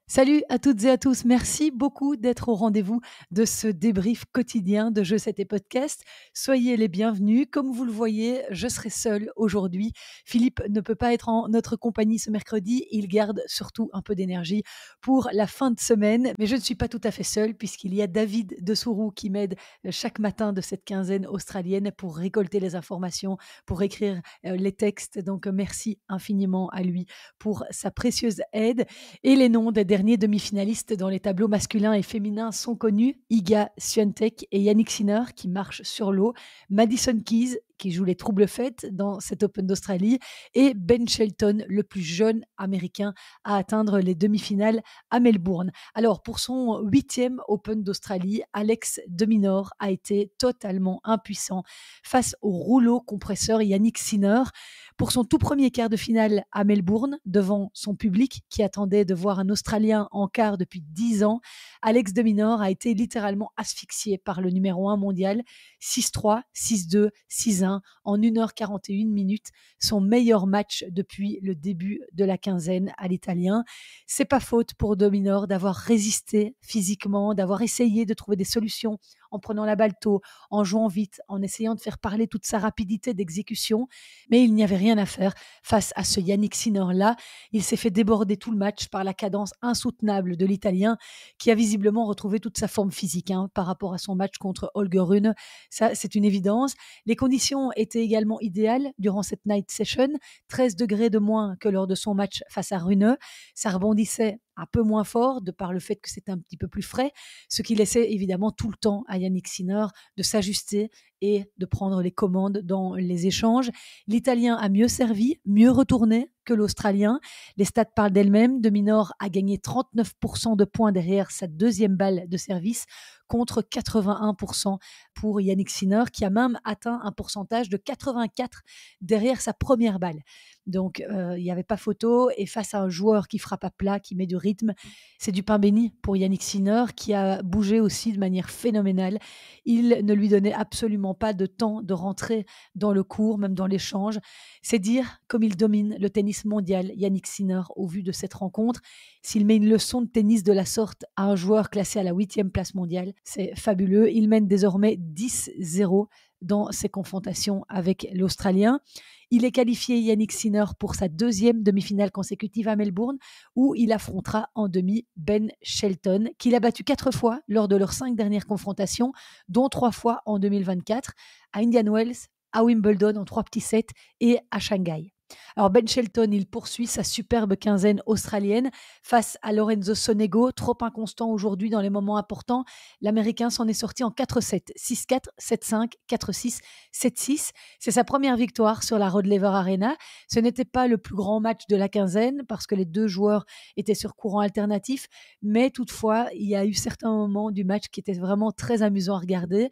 Salut à toutes et à tous. Merci beaucoup d'être au rendez-vous de ce débrief quotidien de Jeux 7 et Podcast. Soyez les bienvenus. Comme vous le voyez, je serai seule aujourd'hui. Philippe ne peut pas être en notre compagnie ce mercredi. Il garde surtout un peu d'énergie pour la fin de semaine. Mais je ne suis pas tout à fait seule puisqu'il y a David de Sourou qui m'aide chaque matin de cette quinzaine australienne pour récolter les informations, pour écrire les textes. Donc merci infiniment à lui pour sa précieuse aide. Et les noms des derniers demi-finalistes dans les tableaux masculins et féminins sont connus. Iga Swiatek et Yannick Sinner qui marchent sur l'eau. Madison Keys qui joue les troubles fêtes dans cet Open d'Australie et Ben Shelton, le plus jeune américain à atteindre les demi-finales à Melbourne. Alors pour son 8e Open d'Australie, Alex de Minaur a été totalement impuissant face au rouleau compresseur Yannick Sinner. Pour son tout premier quart de finale à Melbourne, devant son public qui attendait de voir un Australien en quart depuis 10 ans, Alex de Minaur a été littéralement asphyxié par le numéro 1 mondial, 6-3, 6-2, 6-1 en 1h41 minutes, son meilleur match depuis le début de la quinzaine à l'Italien. C'est pas faute pour de Minaur d'avoir résisté physiquement, d'avoir essayé de trouver des solutions en prenant la balle tôt, en jouant vite, en essayant de faire parler toute sa rapidité d'exécution, mais il n'y avait rien à faire face à ce Yannick Sinner-là. Il s'est fait déborder tout le match par la cadence insoutenable de l'Italien qui a visiblement retrouvé toute sa forme physique par rapport à son match contre Holger Rune. Ça, c'est une évidence. Les conditions étaient également idéales durant cette night session. 13 degrés de moins que lors de son match face à Rune. Ça rebondissait un peu moins fort de par le fait que c'était un petit peu plus frais, ce qui laissait évidemment tout le temps à Yannick Sinner de s'ajuster et de prendre les commandes dans les échanges. L'Italien a mieux servi, mieux retourné que l'Australien. Les stats parlent d'elles-mêmes. De Minaur a gagné 39% de points derrière sa deuxième balle de service contre 81% pour Yannick Sinner qui a même atteint un pourcentage de 84 derrière sa première balle. Donc, il n'y avait pas photo. Et face à un joueur qui frappe à plat, qui met du rythme, c'est du pain béni pour Yannick Sinner qui a bougé aussi de manière phénoménale. Il ne lui donnait absolument pas de temps de rentrer dans le court, même dans l'échange. C'est dire comme il domine le tennis mondial, Yannick Sinner, au vu de cette rencontre. S'il met une leçon de tennis de la sorte à un joueur classé à la 8e place mondiale, c'est fabuleux. Il mène désormais 10-0 dans ses confrontations avec l'Australien. Il est qualifié, Yannick Sinner, pour sa deuxième demi-finale consécutive à Melbourne, où il affrontera en demi Ben Shelton, qu'il a battu 4 fois lors de leurs 5 dernières confrontations, dont 3 fois en 2024, à Indian Wells, à Wimbledon en 3 petits sets et à Shanghai. Alors Ben Shelton, il poursuit sa superbe quinzaine australienne face à Lorenzo Sonego, trop inconstant aujourd'hui dans les moments importants. L'Américain s'en est sorti en 4-7, 6-4, 7-5, 4-6, 7-6. C'est sa première victoire sur la Rod Laver Arena. Ce n'était pas le plus grand match de la quinzaine parce que les deux joueurs étaient sur courant alternatif, mais toutefois, il y a eu certains moments du match qui étaient vraiment très amusants à regarder.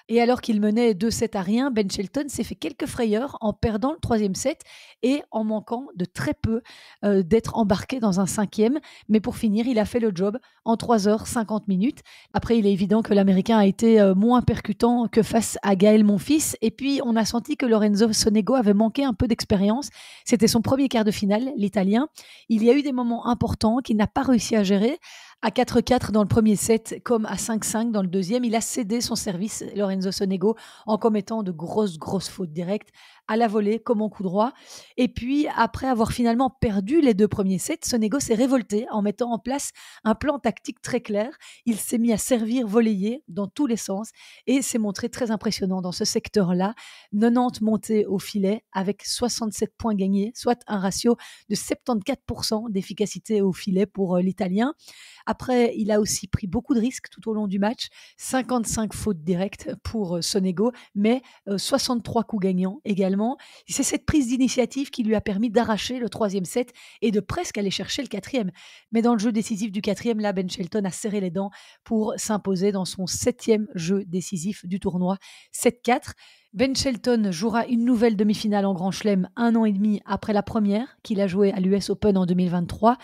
Et alors qu'il menait 2-7-0, Ben Shelton s'est fait quelques frayeurs en perdant le troisième set et en manquant de très peu d'être embarqué dans un cinquième. Mais pour finir, il a fait le job en 3h50 minutes. Après, il est évident que l'Américain a été moins percutant que face à Gaël Monfils. Et puis, on a senti que Lorenzo Sonego avait manqué un peu d'expérience. C'était son premier quart de finale, l'Italien. Il y a eu des moments importants qu'il n'a pas réussi à gérer. À 4-4 dans le premier set, comme à 5-5 dans le deuxième, il a cédé son service, Lorenzo Sonego, en commettant de grosses fautes directes à la volée, comme en coup droit. Et puis, après avoir finalement perdu les 2 premiers sets, Sonego s'est révolté en mettant en place un plan tactique très clair. Il s'est mis à servir volleyer dans tous les sens et s'est montré très impressionnant dans ce secteur-là. 90 montées au filet avec 67 points gagnés, soit un ratio de 74% d'efficacité au filet pour l'Italien. Après, il a aussi pris beaucoup de risques tout au long du match. 55 fautes directes pour Sonego, mais 63 coups gagnants également. C'est cette prise d'initiative qui lui a permis d'arracher le troisième set et de presque aller chercher le quatrième. Mais dans le jeu décisif du quatrième, là, Ben Shelton a serré les dents pour s'imposer dans son 7e jeu décisif du tournoi, 7-4. Ben Shelton jouera une nouvelle demi-finale en Grand Chelem 1 an et demi après la première qu'il a jouée à l'US Open en 2023.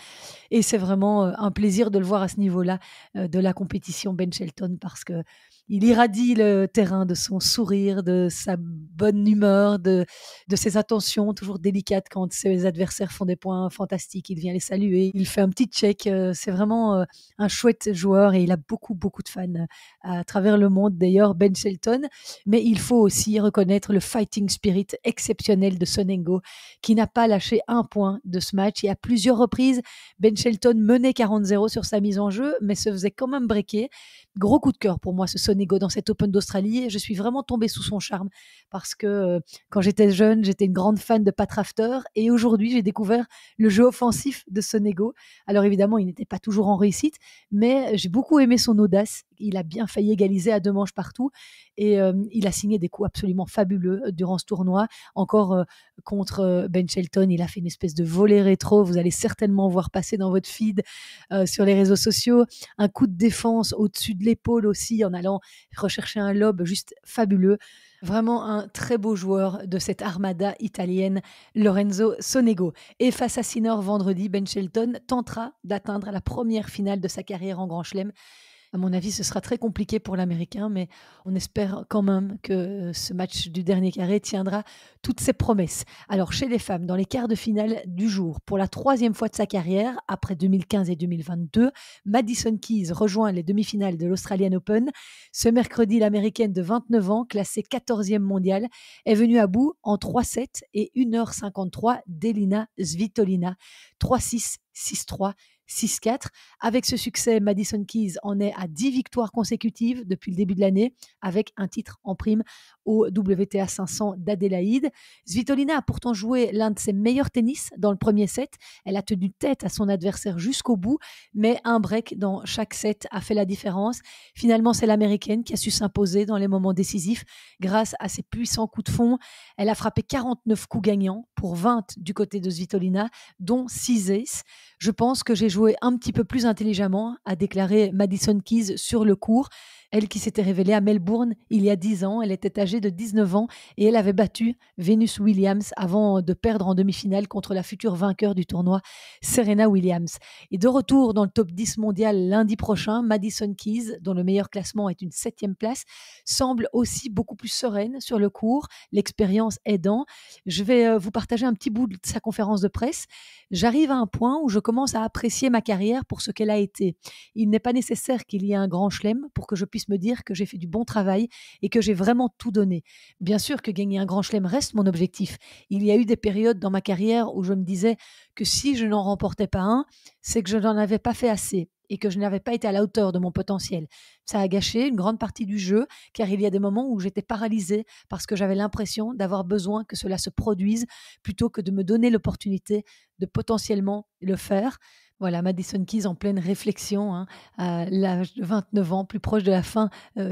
Et c'est vraiment un plaisir de le voir à ce niveau-là de la compétition, Ben Shelton, parce que Il irradie le terrain de son sourire, de sa bonne humeur, de ses attentions toujours délicates quand ses adversaires font des points fantastiques. Il vient les saluer, il fait un petit check. C'est vraiment un chouette joueur et il a beaucoup, beaucoup de fans à travers le monde. D'ailleurs, Ben Shelton. Mais il faut aussi reconnaître le fighting spirit exceptionnel de Sonengo qui n'a pas lâché un point de ce match. Et à plusieurs reprises, Ben Shelton menait 40-0 sur sa mise en jeu, mais se faisait quand même breaker. Gros coup de cœur pour moi, ce Sonego dans cet Open d'Australie. Et je suis vraiment tombée sous son charme parce que quand j'étais jeune, j'étais une grande fan de Pat Rafter. Et aujourd'hui, j'ai découvert le jeu offensif de Sonego. Alors évidemment, il n'était pas toujours en réussite, mais j'ai beaucoup aimé son audace. Il a bien failli égaliser à 2 manches partout. Et il a signé des coups absolument fabuleux durant ce tournoi. Encore contre Ben Shelton, il a fait une espèce de volley rétro. Vous allez certainement voir passer dans votre feed sur les réseaux sociaux. Un coup de défense au-dessus de l'épaule aussi, en allant rechercher un lob juste fabuleux. Vraiment un très beau joueur de cette armada italienne, Lorenzo Sonego. Et face à Sinner vendredi, Ben Shelton tentera d'atteindre la première finale de sa carrière en Grand Chelem. À mon avis, ce sera très compliqué pour l'Américain, mais on espère quand même que ce match du dernier carré tiendra toutes ses promesses. Alors, chez les femmes, dans les quarts de finale du jour, pour la 3e fois de sa carrière, après 2015 et 2022, Madison Keys rejoint les demi-finales de l'Australian Open. Ce mercredi, l'Américaine de 29 ans, classée 14e mondiale, est venue à bout en 3-7 et 1h53 d'Elina Svitolina. 3-6, 6-3. 6-4. Avec ce succès, Madison Keys en est à 10 victoires consécutives depuis le début de l'année, avec un titre en prime au WTA 500 d'Adélaïde. Svitolina a pourtant joué l'un de ses meilleurs tennis dans le premier set. Elle a tenu tête à son adversaire jusqu'au bout, mais un break dans chaque set a fait la différence. Finalement, c'est l'Américaine qui a su s'imposer dans les moments décisifs grâce à ses puissants coups de fond. Elle a frappé 49 coups gagnants pour 20 du côté de Svitolina, dont 6 aces. Je pense que j'ai joué un petit peu plus intelligemment, a déclaré Madison Keys sur le court. Elle qui s'était révélée à Melbourne il y a 10 ans. Elle était âgée de 19 ans et elle avait battu Venus Williams avant de perdre en demi-finale contre la future vainqueur du tournoi, Serena Williams. Et de retour dans le top 10 mondial lundi prochain, Madison Keys, dont le meilleur classement est une 7e place, semble aussi beaucoup plus sereine sur le court, l'expérience aidant. Je vais vous partager un petit bout de sa conférence de presse. J'arrive à un point où je commence à apprécier ma carrière pour ce qu'elle a été. Il n'est pas nécessaire qu'il y ait un grand chelem pour que je puisse me dire que j'ai fait du bon travail et que j'ai vraiment tout donné. Bien sûr que gagner un grand chelem reste mon objectif. Il y a eu des périodes dans ma carrière où je me disais que si je n'en remportais pas un, c'est que je n'en avais pas fait assez et que je n'avais pas été à la hauteur de mon potentiel. Ça a gâché une grande partie du jeu, car il y a des moments où j'étais paralysée parce que j'avais l'impression d'avoir besoin que cela se produise plutôt que de me donner l'opportunité de potentiellement le faire. Voilà, Madison Keys en pleine réflexion, à l'âge de 29 ans, plus proche de la fin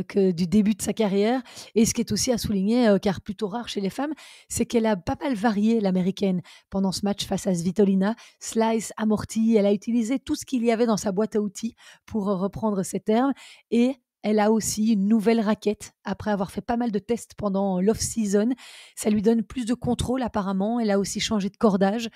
que du début de sa carrière. Et ce qui est aussi à souligner, car plutôt rare chez les femmes, c'est qu'elle a pas mal varié, l'Américaine, pendant ce match face à Svitolina. Slice, amorti, elle a utilisé tout ce qu'il y avait dans sa boîte à outils, pour reprendre ces termes. Et elle a aussi une nouvelle raquette après avoir fait pas mal de tests pendant l'off-season. Ça lui donne plus de contrôle apparemment. Elle a aussi changé de cordage.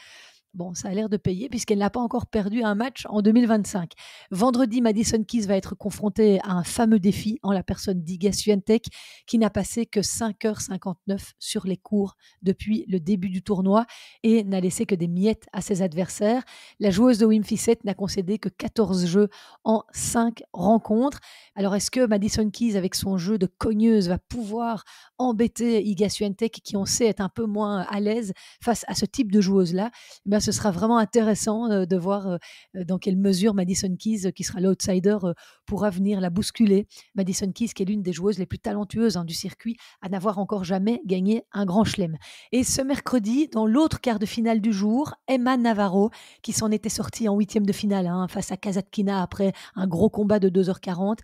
Bon, ça a l'air de payer puisqu'elle n'a pas encore perdu un match en 2025. Vendredi, Madison Keys va être confrontée à un fameux défi en la personne d'Iga Swiatek qui n'a passé que 5h59 sur les courts depuis le début du tournoi et n'a laissé que des miettes à ses adversaires. La joueuse de Wimpy 7 n'a concédé que 14 jeux en 5 rencontres. Alors, est-ce que Madison Keys, avec son jeu de cogneuse, va pouvoir embêter Iga Swiatek qui, on sait, est un peu moins à l'aise face à ce type de joueuse-là? Ce sera vraiment intéressant de voir dans quelle mesure Madison Keys, qui sera l'outsider, pourra venir la bousculer. Madison Keys, qui est l'une des joueuses les plus talentueuses du circuit, à n'avoir encore jamais gagné un grand chelem. Et ce mercredi, dans l'autre quart de finale du jour, Emma Navarro, qui s'en était sortie en 8e de finale face à Kasatkina après un gros combat de 2h40,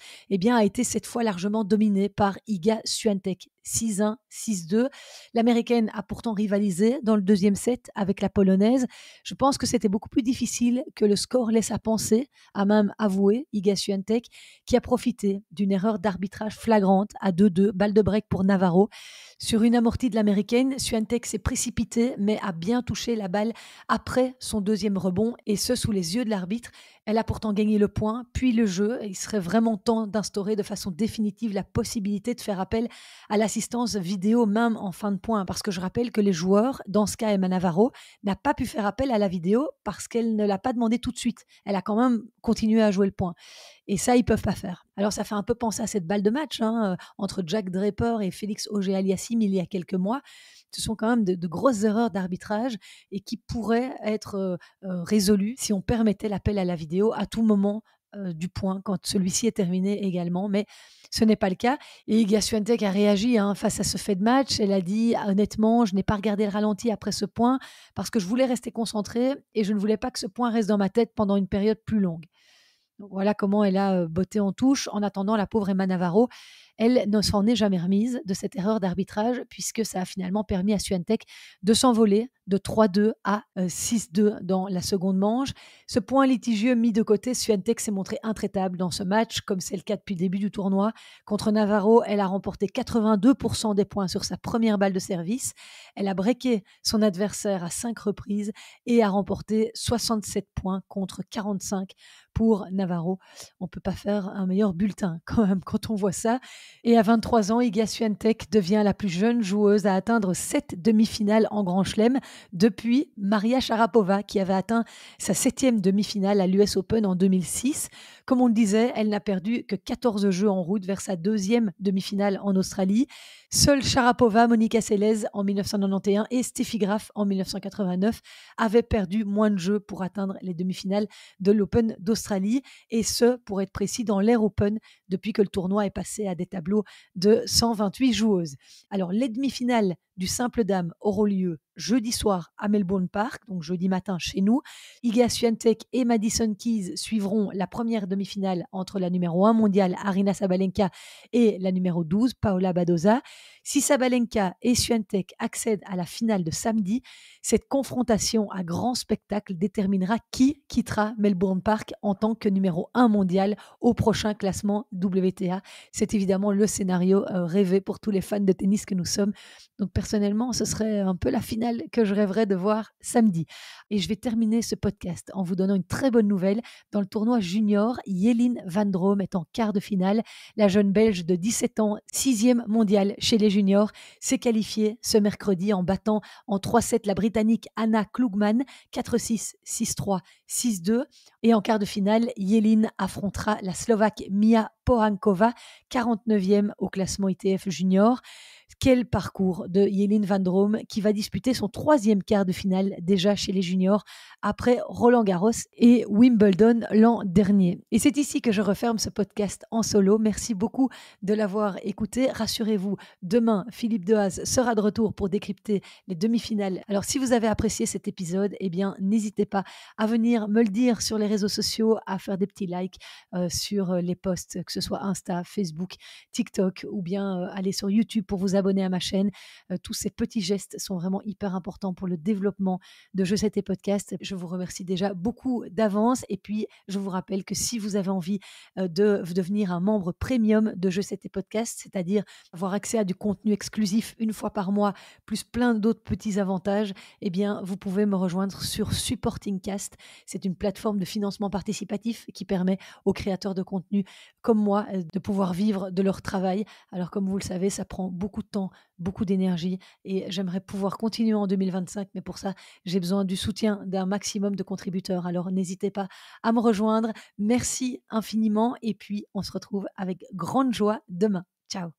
a été cette fois largement dominée par Iga Swiatek. 6-1, 6-2. L'Américaine a pourtant rivalisé dans le deuxième set avec la Polonaise. Je pense que c'était beaucoup plus difficile que le score laisse à penser, a même avoué Iga Swiatek, qui a profité d'une erreur d'arbitrage flagrante à 2-2, balle de break pour Navarro. Sur une amortie de l'Américaine, Swiatek s'est précipitée mais a bien touché la balle après son deuxième rebond et ce sous les yeux de l'arbitre. Elle a pourtant gagné le point, puis le jeu. Il serait vraiment temps d'instaurer de façon définitive la possibilité de faire appel à l'assistance vidéo même en fin de point. Parce que je rappelle que les joueurs, dans ce cas Emma Navarro, n'a pas pu faire appel à la vidéo parce qu'elle ne l'a pas demandé tout de suite. Elle a quand même continué à jouer le point. Et ça, ils peuvent pas faire. Alors ça fait un peu penser à cette balle de match entre Jack Draper et Félix Auger-Aliassime il y a quelques mois. Ce sont quand même de grosses erreurs d'arbitrage et qui pourraient être résolues si on permettait l'appel à la vidéo à tout moment du point quand celui-ci est terminé également. Mais ce n'est pas le cas. Et Iga Swiatek a réagi face à ce fait de match. Elle a dit honnêtement, je n'ai pas regardé le ralenti après ce point parce que je voulais rester concentrée et je ne voulais pas que ce point reste dans ma tête pendant une période plus longue. Donc voilà comment elle a botté en touche. En attendant, la pauvre Emma Navarro, elle ne s'en est jamais remise de cette erreur d'arbitrage puisque ça a finalement permis à Swiatek de s'envoler de 3-2 à 6-2 dans la seconde manche. Ce point litigieux mis de côté, Swiatek s'est montrée intraitable dans ce match, comme c'est le cas depuis le début du tournoi. Contre Navarro, elle a remporté 82% des points sur sa première balle de service. Elle a breaké son adversaire à 5 reprises et a remporté 67 points contre 45 pour Navarro. On ne peut pas faire un meilleur bulletin quand même quand on voit ça. Et à 23 ans, Iga Swiatek devient la plus jeune joueuse à atteindre 7 demi-finales en Grand Chelem depuis Maria Sharapova qui avait atteint sa 7e demi-finale à l'US Open en 2006. Comme on le disait, elle n'a perdu que 14 jeux en route vers sa 2e demi-finale en Australie. Seuls Sharapova, Monica Seles en 1991 et Steffi Graf en 1989 avaient perdu moins de jeux pour atteindre les demi-finales de l'Open d'Australie. Et ce, pour être précis, dans l'Air Open depuis que le tournoi est passé à des tableaux de 128 joueuses. Alors, les demi-finales du simple dame auront lieu jeudi soir à Melbourne Park, donc jeudi matin chez nous. Iga Swiatek et Madison Keys suivront la première demi-finale entre la numéro 1 mondiale Aryna Sabalenka et la numéro 12 Paola Badoza. Si Sabalenka et Swiatek accèdent à la finale de samedi, cette confrontation à grand spectacle déterminera qui quittera Melbourne Park en tant que numéro 1 mondial au prochain classement WTA. C'est évidemment le scénario rêvé pour tous les fans de tennis que nous sommes. Donc personnellement, ce serait un peu la finale que je rêverais de voir samedi. Et je vais terminer ce podcast en vous donnant une très bonne nouvelle. Dans le tournoi junior, Jelin van Drome est en quart de finale. La jeune Belge de 17 ans, 6e mondiale chez les juniors, s'est qualifiée ce mercredi en battant en 3-7 la Britannique Anna Klugman, 4-6, 6-3, 6-2. Et en quart de finale, Jelin affrontera la Slovaque Mia Pohankova, 49e au classement ITF junior. Quel parcours de Jelin van Drome qui va disputer son 3e quart de finale déjà chez les juniors après Roland Garros et Wimbledon l'an dernier. Et c'est ici que je referme ce podcast en solo. Merci beaucoup de l'avoir écouté. Rassurez-vous, demain, Philippe Dehaze sera de retour pour décrypter les demi-finales. Alors si vous avez apprécié cet épisode, eh bien n'hésitez pas à venir me le dire sur les réseaux sociaux, à faire des petits likes sur les posts, que ce soit Insta, Facebook, TikTok ou bien aller sur YouTube pour vous abonner à ma chaîne. Tous ces petits gestes sont vraiment hyper importants pour le développement de Je sais tes podcasts. Je vous remercie déjà beaucoup d'avance et puis je vous rappelle que si vous avez envie de devenir un membre premium de Je sais tes podcasts, c'est-à-dire avoir accès à du contenu exclusif une fois par mois, plus plein d'autres petits avantages, eh bien vous pouvez me rejoindre sur Supporting Cast. C'est une plateforme de financement participatif qui permet aux créateurs de contenu comme moi de pouvoir vivre de leur travail. Alors comme vous le savez, ça prend beaucoup de temps, beaucoup d'énergie et j'aimerais pouvoir continuer en 2025, mais pour ça, j'ai besoin du soutien d'un maximum de contributeurs. Alors n'hésitez pas à me rejoindre. Merci infiniment et puis on se retrouve avec grande joie demain. Ciao.